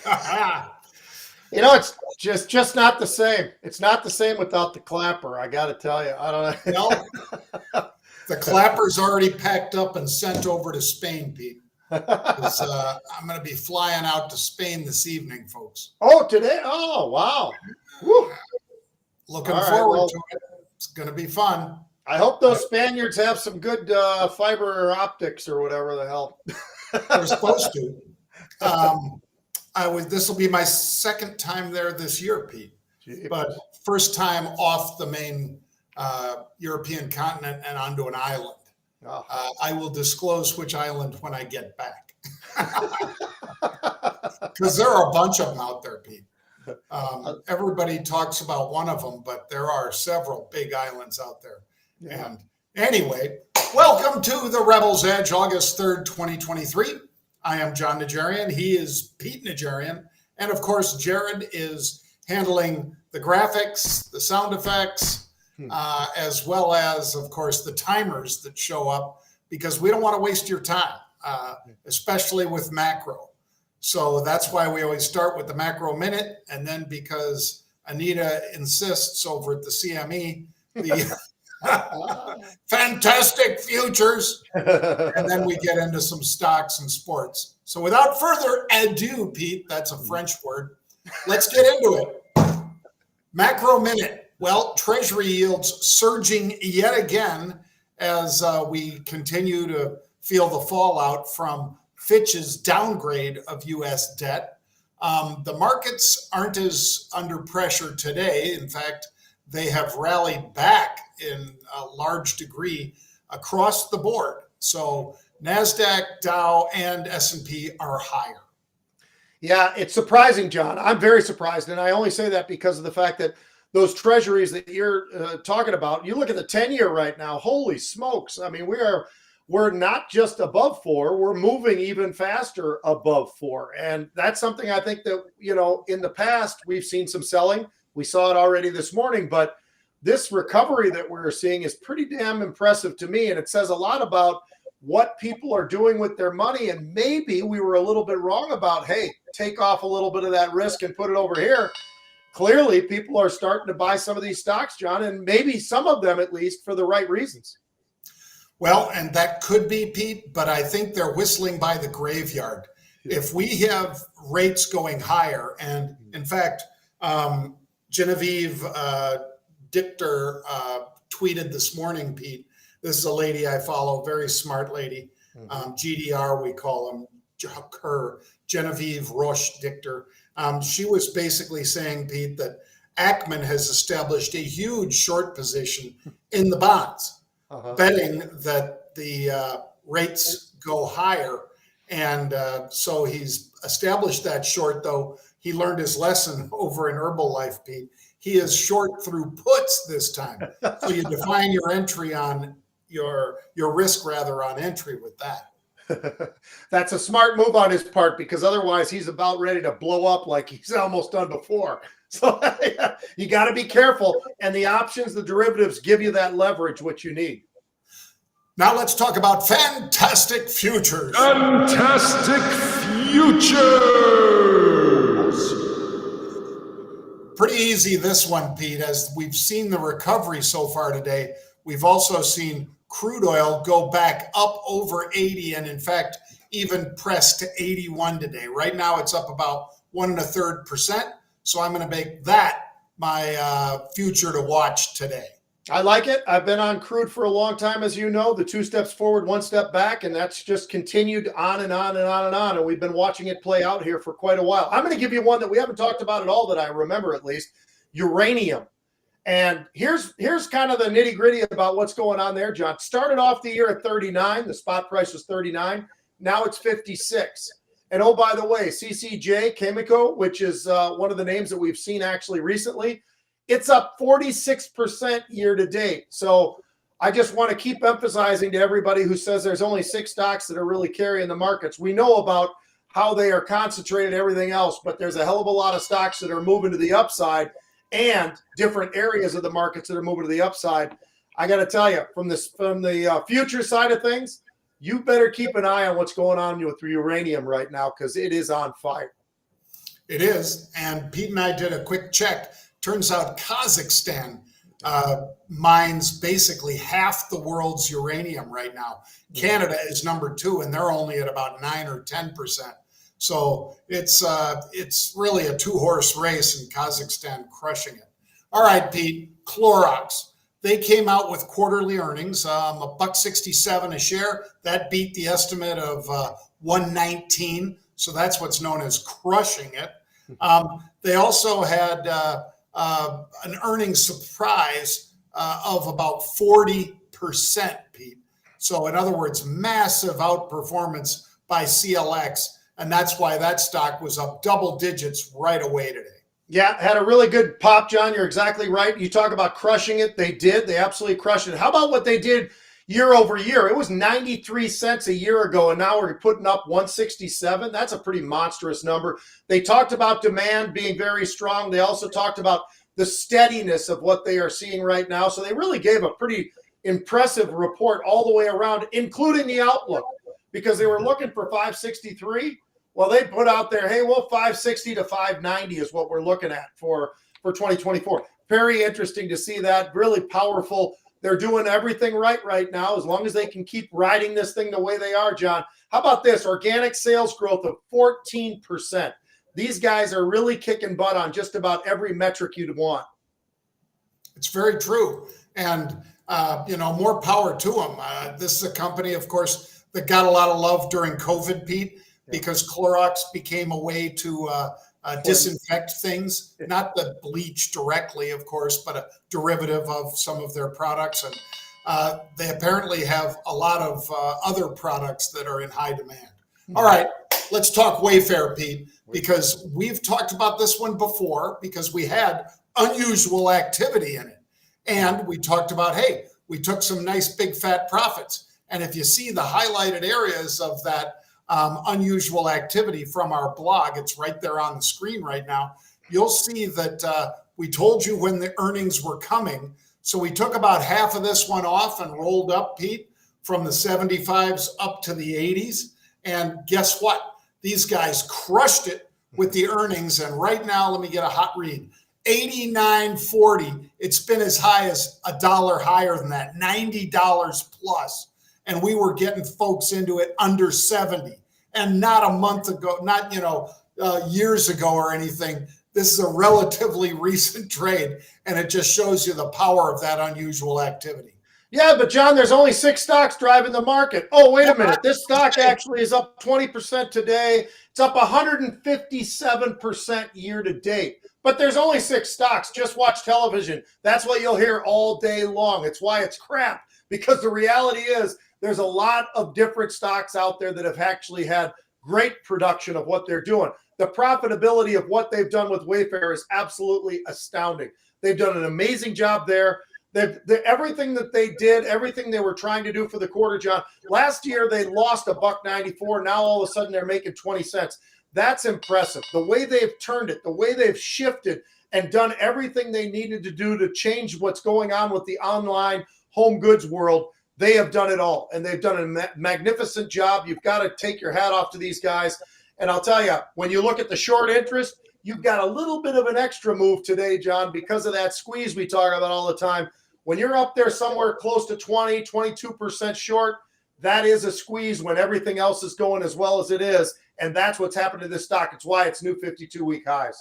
bang. You know, it's just not the same. It's not the same without the clapper. I got to tell you. I don't know. Well, the clapper's already packed up and sent over to Spain, Pete. I'm going to be flying out to Spain this evening, folks. Oh, today? Oh, wow. Woo. Looking forward to it. It's going to be fun. I hope those Spaniards have some good fiber optics or whatever the hell. They're supposed to. This will be my second time there this year, Pete. Jeez. But first time off the main European continent and onto an island. Oh. I will disclose which island when I get back. Because there are a bunch of them out there, Pete. Everybody talks about one of them, but there are several big islands out there. Yeah. And anyway, welcome to the Rebel's Edge, August 3rd, 2023. I am John Najarian. He is Pete Najarian. And of course, Jared is handling the graphics, the sound effects, as well as, of course, the timers that show up, because we don't want to waste your time, especially with macro. So that's why we always start with the macro minute. And then because Anita insists over at the CME, the fantastic futures. And then we get into some stocks and sports. So without further ado, Pete, that's a French word. Let's get into it. Macro minute. Well, Treasury yields surging yet again as we continue to feel the fallout from Fitch's downgrade of U.S. debt. The markets aren't as under pressure today. In fact, they have rallied back in a large degree across the board. So NASDAQ, Dow, and S&P are higher. Yeah, it's surprising, John. I'm very surprised. And I only say that because of the fact that those treasuries that you're talking about, you look at the 10-year right now, holy smokes. I mean, we're not just above 4, we're moving even faster above 4. And that's something I think that, in the past, we've seen some selling. We saw it already this morning, but this recovery that we're seeing is pretty damn impressive to me. And it says a lot about what people are doing with their money. And maybe we were a little bit wrong about, hey, take off a little bit of that risk and put it over here. Clearly, people are starting to buy some of these stocks, John, and maybe some of them at least for the right reasons. Well, and that could be, Pete, but I think they're whistling by the graveyard. If we have rates going higher, and in fact, Genevieve Dichter tweeted this morning, Pete. This is a lady I follow, very smart lady. GDR, we call her, Genevieve Roche Dichter. She was basically saying, Pete, that Ackman has established a huge short position in the bonds, betting that the rates go higher. And so he's established that short, though he learned his lesson over in Herbalife, Pete. He is short through puts this time. So you define your entry on your risk rather on entry with that. That's a smart move on his part, because otherwise he's about ready to blow up like he's almost done before. So you got to be careful. And the options, the derivatives give you that leverage, which you need. Now let's talk about fantastic futures. Fantastic futures. Pretty easy, this one, Pete. As we've seen the recovery so far today, we've also seen crude oil go back up over 80, and in fact, even pressed to 81 today. Right now, it's up about 1.33%. So I'm going to make that my future to watch today. I like it. I've been on crude for a long time, as you know, the 2 steps forward, 1 step back, and that's just continued on and on and on and on. And we've been watching it play out here for quite a while. I'm going to give you one that we haven't talked about at all, that I remember at least, uranium. And here's kind of the nitty gritty about what's going on there, John. Started off the year at 39. The spot price was 39. Now it's 56. And oh, by the way, CCJ Chemical, which is one of the names that we've seen actually recently, it's up 46% year to date. So I just want to keep emphasizing to everybody who says there's only 6 stocks that are really carrying the markets. We know about how they are concentrated, everything else, but there's a hell of a lot of stocks that are moving to the upside, and different areas of the markets that are moving to the upside. I got to tell you, from the future side of things, you better keep an eye on what's going on with uranium right now because it is on fire. It is. And Pete and I did a quick check. Turns out Kazakhstan mines basically half the world's uranium right now. Canada is number 2, and they're only at about 9 or 10%. So it's really a 2-horse race, and Kazakhstan crushing it. All right, Pete, Clorox. They came out with quarterly earnings, $1.67 a share. That beat the estimate of $1.19. So that's what's known as crushing it. They also had an earnings surprise of about 40%, Pete. So in other words, massive outperformance by CLX. And that's why that stock was up double digits right away today. Yeah, had a really good pop, John. You're exactly right. You talk about crushing it. They did. They absolutely crushed it. How about what they did year over year? It was 93 cents a year ago, and now we're putting up 167. That's a pretty monstrous number. They talked about demand being very strong. They also talked about the steadiness of what they are seeing right now. So they really gave a pretty impressive report all the way around, including the outlook, because they were looking for 563. Well, they put out there, hey, well, 560 to 590 is what we're looking at for 2024. Very interesting to see that. Really powerful. They're doing everything right now, as long as they can keep riding this thing the way they are, John. How about this? Organic sales growth of 14%. These guys are really kicking butt on just about every metric you'd want. It's very true. And, more power to them. This is a company, of course, that got a lot of love during COVID, Pete, because Clorox became a way to disinfect things, not the bleach directly, of course, but a derivative of some of their products. And they apparently have a lot of other products that are in high demand. All right, let's talk Wayfair, Pete, because we've talked about this one before because we had unusual activity in it. And we talked about, hey, we took some nice big fat profits. And if you see the highlighted areas of that unusual activity from our blog, it's right there on the screen right now. You'll see that we told you when the earnings were coming. So we took about half of this one off and rolled up, Pete, from the 75s up to the 80s. And guess what? These guys crushed it with the earnings. And right now, let me get a hot read. 89.40. It's been as high as $1 higher than that, $90 plus. And we were getting folks into it under 70, and not a month ago, not years ago or anything. This is a relatively recent trade, and it just shows you the power of that unusual activity. Yeah, but John, there's only 6 stocks driving the market. Oh, wait a minute. This stock actually is up 20% today. It's up 157% year to date. But there's only 6 stocks. Just watch television. That's what you'll hear all day long. It's why it's crap, because the reality is there's a lot of different stocks out there that have actually had great production of what they're doing. The profitability of what they've done with Wayfair is absolutely astounding. They've done an amazing job there. Everything that they did, everything they were trying to do for the quarter, John. Last year, they lost $1.94. Now, all of a sudden, they're making 20 cents. That's impressive. The way they've turned it, the way they've shifted and done everything they needed to do to change what's going on with the online home goods world, they have done it all, and they've done a magnificent job. You've got to take your hat off to these guys. And I'll tell you, when you look at the short interest, you've got a little bit of an extra move today, John, because of that squeeze we talk about all the time. When you're up there somewhere close to 20, 22% short, that is a squeeze when everything else is going as well as it is. And that's what's happened to this stock. It's why it's new 52-week highs.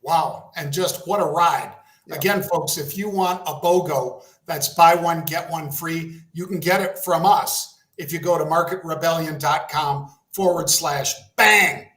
Wow. And just what a ride. Yeah. Again, folks, if you want a BOGO, that's buy one, get one free. You can get it from us if you go to marketrebellion.com/bang.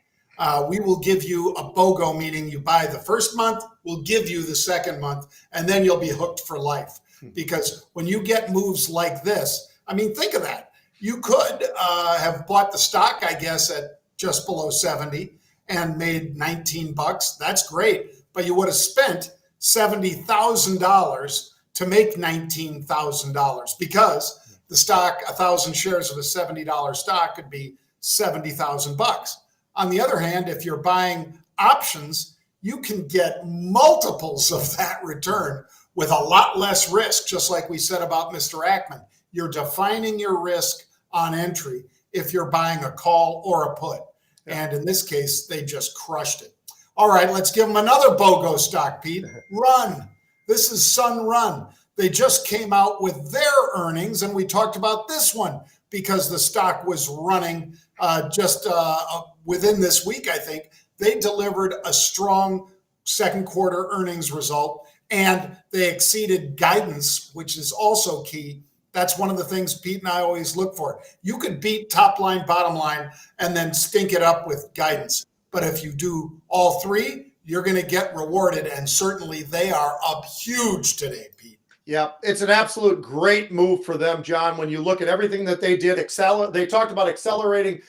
We will give you a BOGO, meaning you buy the first month, we'll give you the second month, and then you'll be hooked for life. Because when you get moves like this, I mean, think of that. You could have bought the stock, I guess, at just below 70 and made $19. That's great. But you would have spent $70,000 to make $19,000 because the stock, 1,000 shares of a $70 stock could be $70,000. On the other hand, if you're buying options, you can get multiples of that return with a lot less risk, just like we said about Mr. Ackman. You're defining your risk on entry if you're buying a call or a put. And in this case, they just crushed it. All right, let's give them another BOGO stock, Pete. Run. This is Sunrun. They just came out with their earnings, and we talked about this one because the stock was running just within this week, I think. They delivered a strong second quarter earnings result, and they exceeded guidance, which is also key. That's one of the things Pete and I always look for. You could beat top line, bottom line, and then stink it up with guidance. But if you do all three, you're going to get rewarded. And certainly they are up huge today, Pete. Yeah, it's an absolute great move for them, John. When you look at everything that they did, they talked about accelerating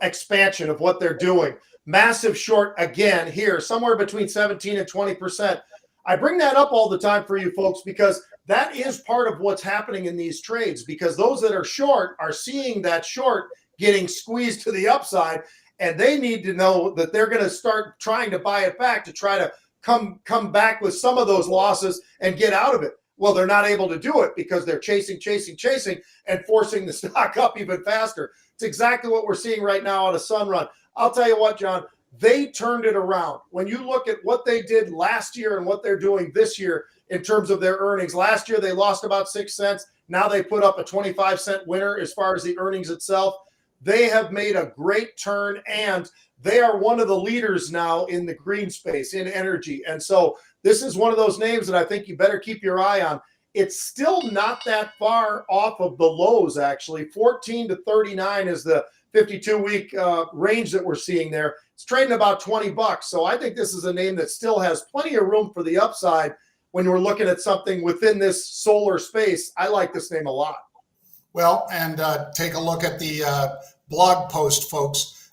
expansion of what they're doing. Massive short again here, somewhere between 17 and 20%. I bring that up all the time for you folks because that is part of what's happening in these trades, because those that are short are seeing that short getting squeezed to the upside, and they need to know that they're going to start trying to buy it back to try to come back with some of those losses and get out of it. Well, they're not able to do it because they're chasing, and forcing the stock up even faster. It's exactly what we're seeing right now out of Sunrun. I'll tell you what, John, they turned it around. When you look at what they did last year and what they're doing this year in terms of their earnings, last year they lost about 6 cents. Now they put up a 25-cent winner as far as the earnings itself. They have made a great turn, and they are one of the leaders now in the green space, in energy. And so this is one of those names that I think you better keep your eye on. It's still not that far off of the lows, actually. 14 to 39 is the 52-week range that we're seeing there. It's trading about $20. So I think this is a name that still has plenty of room for the upside when we're looking at something within this solar space. I like this name a lot. Well, and take a look at the blog post, folks.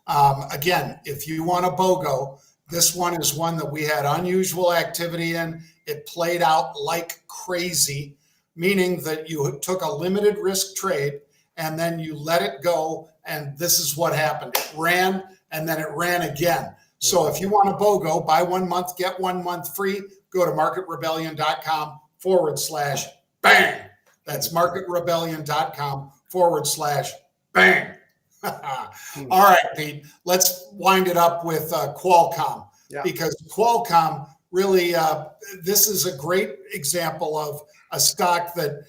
Again, if you want a BOGO, this one is one that we had unusual activity in. It played out like crazy, meaning that you took a limited risk trade and then you let it go. And this is what happened. It ran and then it ran again. So if you want a BOGO, buy 1 month, get 1 month free. Go to marketrebellion.com/bang. That's marketrebellion.com/bang. All right, Pete, let's wind it up with Qualcomm, because Qualcomm really, this is a great example of a stock that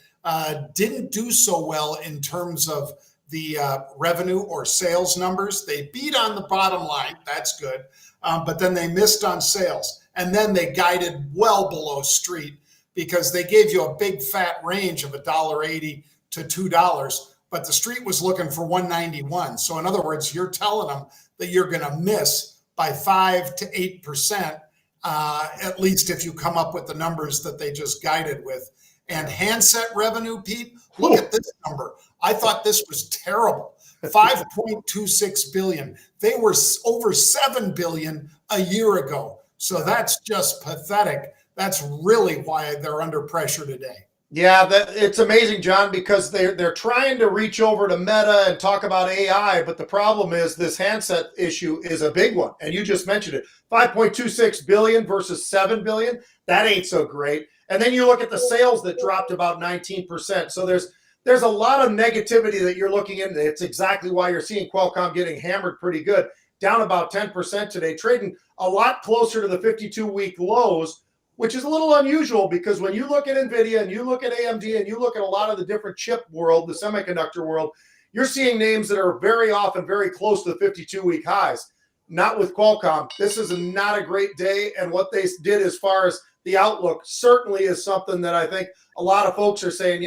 didn't do so well in terms of the revenue or sales numbers. They beat on the bottom line. That's good. But then they missed on sales. And then they guided well below street because they gave you a big fat range of $1.80 to $2, but the street was looking for $1.91. So in other words, you're telling them that you're going to miss by 5 to 8%, at least if you come up with the numbers that they just guided with. And handset revenue, Pete, look at this number. I thought this was terrible. 5.26 billion. They were over 7 billion a year ago. So that's just pathetic. That's really why they're under pressure today. Yeah, it's amazing, John, because they're trying to reach over to Meta and talk about AI, but the problem is this handset issue is a big one. And you just mentioned it. 5.26 billion versus 7 billion. That ain't so great. And then you look at the sales that dropped about 19%. So there's a lot of negativity that you're looking into. It's exactly why you're seeing Qualcomm getting hammered pretty good, down about 10% today, trading a lot closer to the 52-week lows, which is a little unusual because when you look at NVIDIA and you look at AMD and you look at a lot of the different chip world, the semiconductor world, you're seeing names that are very often very close to the 52-week highs. Not with Qualcomm. This is not a great day, and what they did as far as the outlook certainly is something that I think a lot of folks are saying,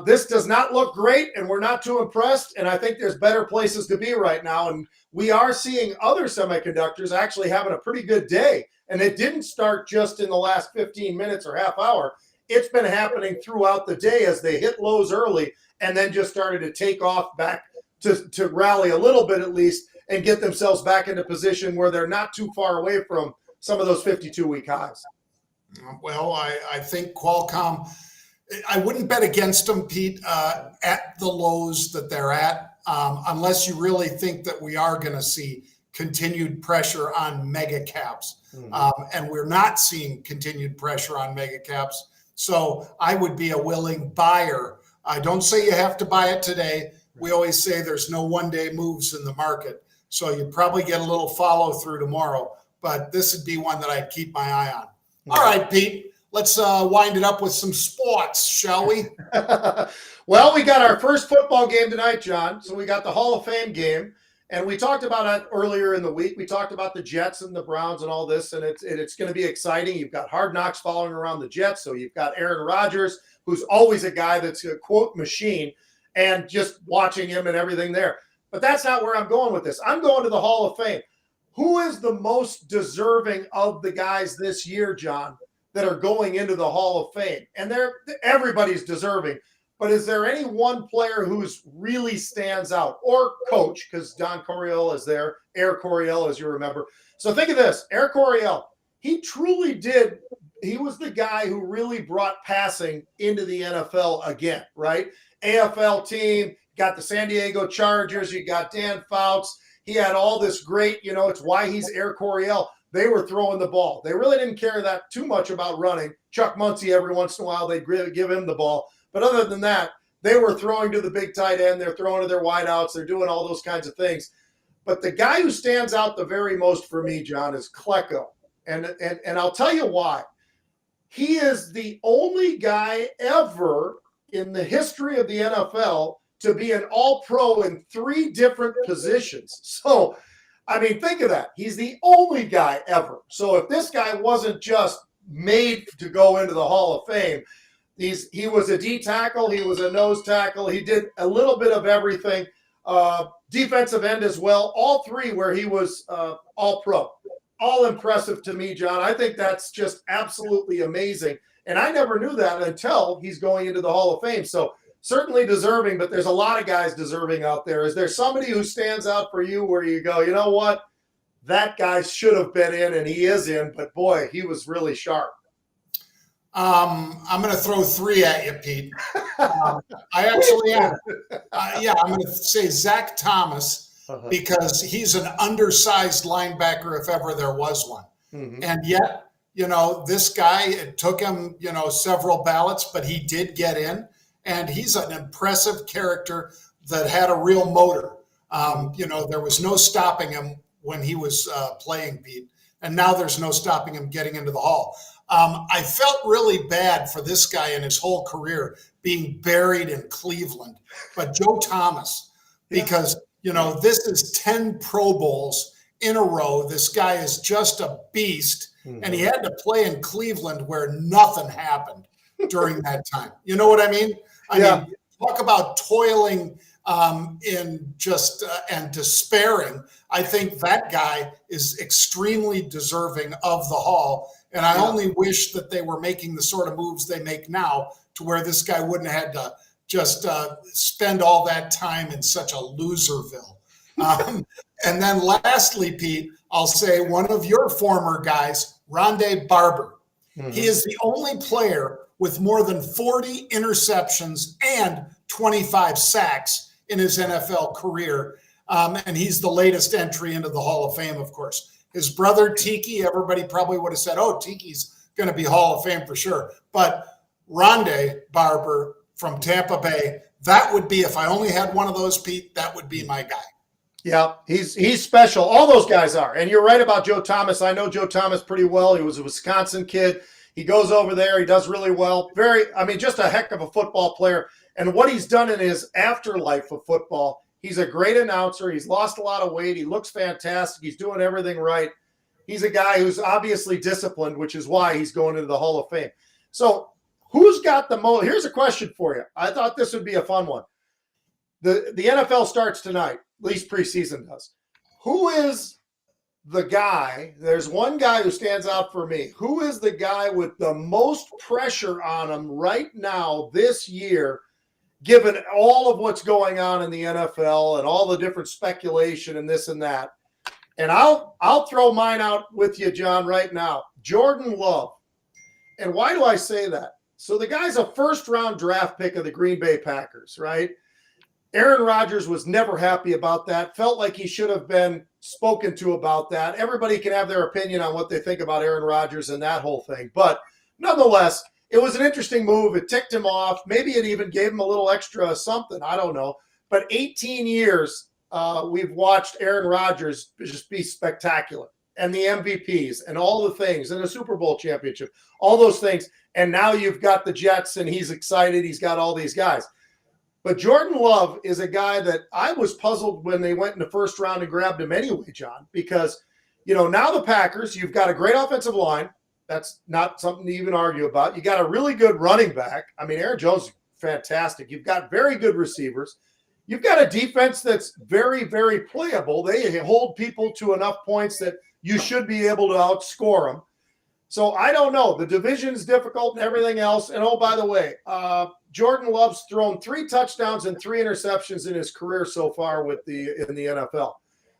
this does not look great and we're not too impressed. And I think there's better places to be right now. And we are seeing other semiconductors actually having a pretty good day. And it didn't start just in the last 15 minutes or half hour. It's been happening throughout the day as they hit lows early and then just started to take off back to rally a little bit at least and get themselves back into position where they're not too far away from some of those 52-week highs. Well, I think Qualcomm, I wouldn't bet against them, Pete, at the lows that they're at, unless you really think that we are going to see continued pressure on mega caps. And we're not seeing continued pressure on mega caps. So I would be a willing buyer I don't say you have to buy it today. We always say there's no one-day moves in the market. So you'd probably get a little follow-through tomorrow. But this would be one that I'd keep my eye on. All right, Pete. Let's wind it up with some sports, shall we? Well, we got our first football game tonight, John. So we got the Hall of Fame game. And we talked about it earlier in the week. We talked about the Jets and the Browns and all this, and it's going to be exciting. You've got Hard Knocks following around the Jets. So you've got Aaron Rodgers, who's always a guy that's a quote machine, and just watching him and everything there. But that's not where I'm going with this. I'm going to the Hall of Fame. Who is the most deserving of the guys this year, John, that are going into the Hall of Fame? And everybody's deserving. But is there any one player who's really stands out, or coach, because Don Coryell is there, Air Coryell, as you remember. So think of this, Air Coryell, he truly did. He was the guy who really brought passing into the NFL again, right? AFL team, got the San Diego Chargers, you got Dan Fouts. He had all this great, it's why he's Air Coryell. They were throwing the ball. They really didn't care that too much about running. Chuck Muncie, every once in a while, they'd give him the ball. But other than that, they were throwing to the big tight end. They're throwing to their wideouts. They're doing all those kinds of things. But the guy who stands out the very most for me, John, is Klecko. And I'll tell you why. He is the only guy ever in the history of the NFL to be an all-pro in 3 different positions. So, I mean, think of that. He's the only guy ever. So if this guy wasn't just made to go into the Hall of Fame, he was a D tackle, he was a nose tackle, he did a little bit of everything, defensive end as well, all 3 where he was all pro. All impressive to me, John. I think that's just absolutely amazing. And I never knew that until he's going into the Hall of Fame. So certainly deserving, but there's a lot of guys deserving out there. Is there somebody who stands out for you where you go, you know what? That guy should have been in, and he is in, but boy, he was really sharp. I'm going to throw 3 at you, Pete. I actually am. I'm going to say Zach Thomas because he's an undersized linebacker if ever there was one. Mm-hmm. And yet, this guy, it took him, several ballots, but he did get in. And he's an impressive character that had a real motor. There was no stopping him when he was playing, Pete. And now there's no stopping him getting into the Hall. I felt really bad for this guy in his whole career being buried in Cleveland. But Joe Thomas, because, this is 10 Pro Bowls in a row. This guy is just a beast. Mm-hmm. And he had to play in Cleveland where nothing happened during that time. You know what I mean? I mean, talk about toiling in just and despairing. I think that guy is extremely deserving of the Hall. And I only wish that they were making the sort of moves they make now to where this guy wouldn't have had to just spend all that time in such a loserville. And then lastly, Pete, I'll say one of your former guys, Rondé Barber. Mm-hmm. He is the only player with more than 40 interceptions and 25 sacks in his NFL career. And he's the latest entry into the Hall of Fame, of course. His brother, Tiki, everybody probably would have said, oh, Tiki's going to be Hall of Fame for sure. But Rondé Barber from Tampa Bay, that would be, if I only had one of those, Pete, that would be my guy. Yeah, he's special. All those guys are. And you're right about Joe Thomas. I know Joe Thomas pretty well. He was a Wisconsin kid. He goes over there. He does really well. Just a heck of a football player. And what he's done in his afterlife of football, he's a great announcer. He's lost a lot of weight. He looks fantastic. He's doing everything right. He's a guy who's obviously disciplined, which is why he's going into the Hall of Fame. So who's got the most? Here's a question for you. I thought this would be a fun one. The NFL starts tonight, at least preseason does. Who is the guy? There's one guy who stands out for me. Who is the guy with the most pressure on him right now this year, given all of what's going on in the NFL and all the different speculation and this and that? And I'll throw mine out with you, John, right now. Jordan Love. And why do I say that? So the guy's a first-round draft pick of the Green Bay Packers, right? Aaron Rodgers was never happy about that, felt like he should have been spoken to about that. Everybody can have their opinion on what they think about Aaron Rodgers and that whole thing. But nonetheless, it was an interesting move. It ticked him off. Maybe it even gave him a little extra something. I don't know. But 18 years we've watched Aaron Rodgers just be spectacular, and the MVPs and all the things, and the Super Bowl championship, all those things. And now you've got the Jets, and he's excited. He's got all these guys. But Jordan Love is a guy that I was puzzled when they went in the first round and grabbed him anyway, John, because, now the Packers, you've got a great offensive line. That's not something to even argue about. You got a really good running back. I mean, Aaron Jones is fantastic. You've got very good receivers. You've got a defense that's very, very playable. They hold people to enough points that you should be able to outscore them. So I don't know. The division's difficult and everything else. And oh, by the way, Jordan Love's thrown 3 touchdowns and 3 interceptions in his career so far in the NFL.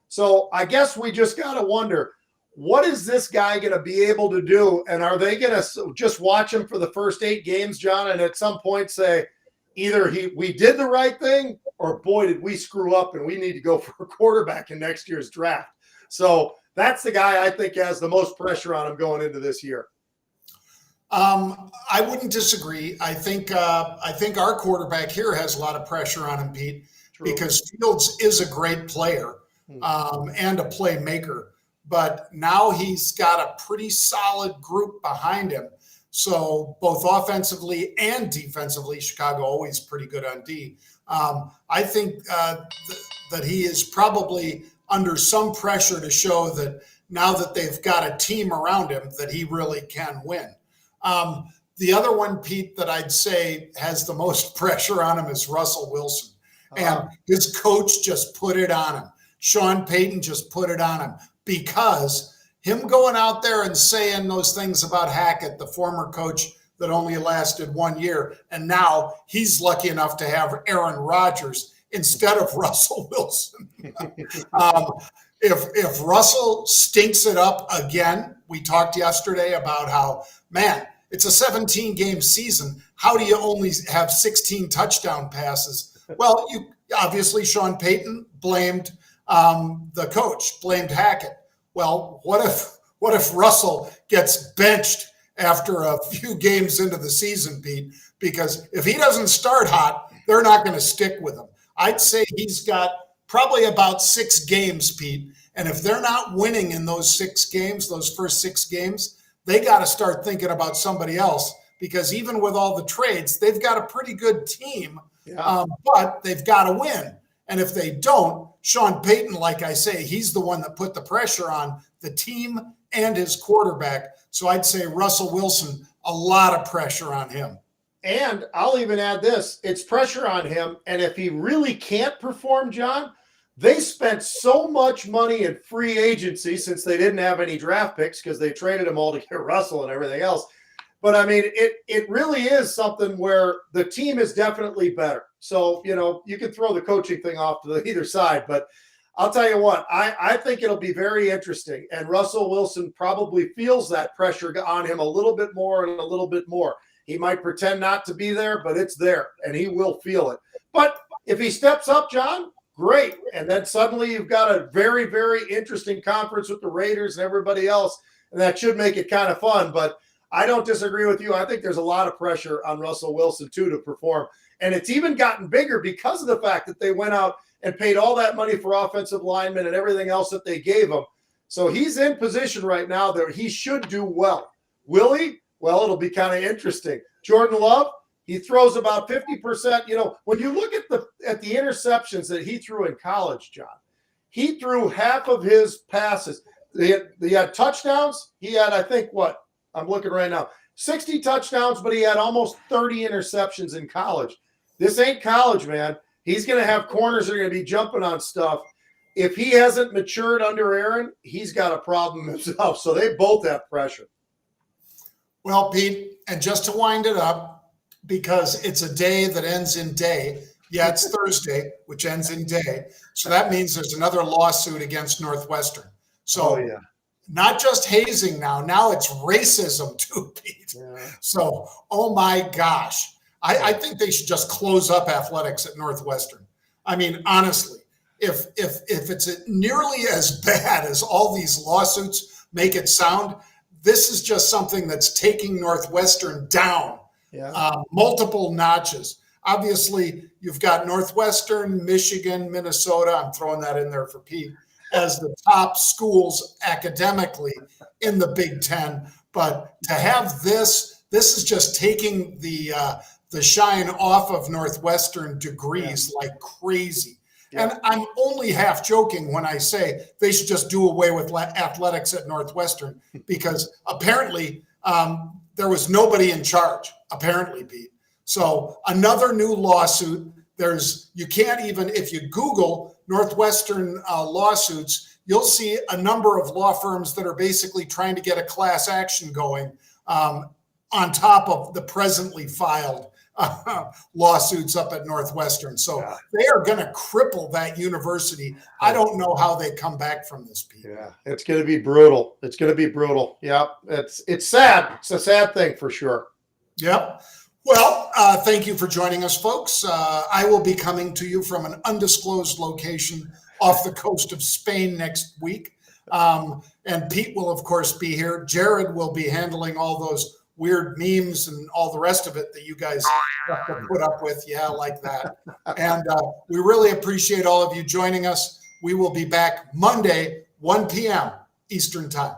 So I guess we just got to wonder, what is this guy going to be able to do? And are they going to just watch him for the first 8 games, John, and at some point say, either we did the right thing, or boy, did we screw up and we need to go for a quarterback in next year's draft. So that's the guy I think has the most pressure on him going into this year. I wouldn't disagree. I think our quarterback here has a lot of pressure on him, Pete, because Fields is a great player and a playmaker, but now he's got a pretty solid group behind him. So both offensively and defensively, Chicago always pretty good on D. I think that he is probably under some pressure to show that now that they've got a team around him that he really can win. The other one, Pete, that I'd say has the most pressure on him is Russell Wilson. And his coach just put it on him. Sean Payton just put it on him, because him going out there and saying those things about Hackett, the former coach that only lasted 1 year, and now he's lucky enough to have Aaron Rodgers instead of Russell Wilson. If Russell stinks it up again, we talked yesterday about how, man, it's a 17-game season. How do you only have 16 touchdown passes? Well, obviously Sean Payton blamed the coach, blamed Hackett. Well, what if Russell gets benched after a few games into the season, Pete? Because if he doesn't start hot, they're not going to stick with him. I'd say he's got probably about 6 games, Pete. And if they're not winning in those 6 games, those first 6 games, they got to start thinking about somebody else, because even with all the trades, they've got a pretty good team, but they've got to win. And if they don't, Sean Payton, like I say, he's the one that put the pressure on the team and his quarterback. So I'd say Russell Wilson, a lot of pressure on him. And I'll even add this, it's pressure on him. And if he really can't perform, John, they spent so much money in free agency since they didn't have any draft picks because they traded them all to get Russell and everything else. But I mean, it really is something where the team is definitely better. So, you can throw the coaching thing off to either side, but I'll tell you what, I think it'll be very interesting. And Russell Wilson probably feels that pressure on him a little bit more and a little bit more. He might pretend not to be there, but it's there and he will feel it. But if he steps up, John, great. And then suddenly you've got a very, very interesting conference with the Raiders and everybody else. And that should make it kind of fun. But I don't disagree with you. I think there's a lot of pressure on Russell Wilson, too, to perform. And it's even gotten bigger because of the fact that they went out and paid all that money for offensive linemen and everything else that they gave him. So he's in position right now that he should do well. Will he? Well, it'll be kind of interesting. Jordan Love, he throws about 50%. When you look at the interceptions that he threw in college, John, he threw half of his passes. He had touchdowns. He had, I think, I'm looking right now, 60 touchdowns, but he had almost 30 interceptions in college. This ain't college, man. He's going to have corners that are going to be jumping on stuff. If he hasn't matured under Aaron, he's got a problem himself. So they both have pressure. Well, Pete, and just to wind it up, because it's a day that ends in day. Yeah, it's Thursday, which ends in day. So that means there's another lawsuit against Northwestern. So not just hazing now it's racism too, Pete. Yeah. So, oh my gosh. I think they should just close up athletics at Northwestern. I mean, honestly, if it's nearly as bad as all these lawsuits make it sound, this is just something that's taking Northwestern down multiple notches. Obviously, you've got Northwestern, Michigan, Minnesota. I'm throwing that in there for Pete as the top schools academically in the Big Ten. But to have this is just taking the shine off of Northwestern degrees like crazy. Yeah. And I'm only half joking when I say they should just do away with athletics at Northwestern, because apparently there was nobody in charge, apparently, Pete. So another new lawsuit. You can't even, if you Google Northwestern lawsuits, you'll see a number of law firms that are basically trying to get a class action going on top of the presently filed lawsuits up at Northwestern. So they are going to cripple that university. I don't know how they come back from this, Pete. Yeah, it's going to be brutal. It's going to be brutal. Yeah, it's sad. It's a sad thing for sure. Yep. Well, thank you for joining us, folks. I will be coming to you from an undisclosed location off the coast of Spain next week. And Pete will, of course, be here. Jared will be handling all those weird memes and all the rest of it that you guys have to put up with. Yeah, like that. And we really appreciate all of you joining us. We will be back Monday, 1 p.m. Eastern Time.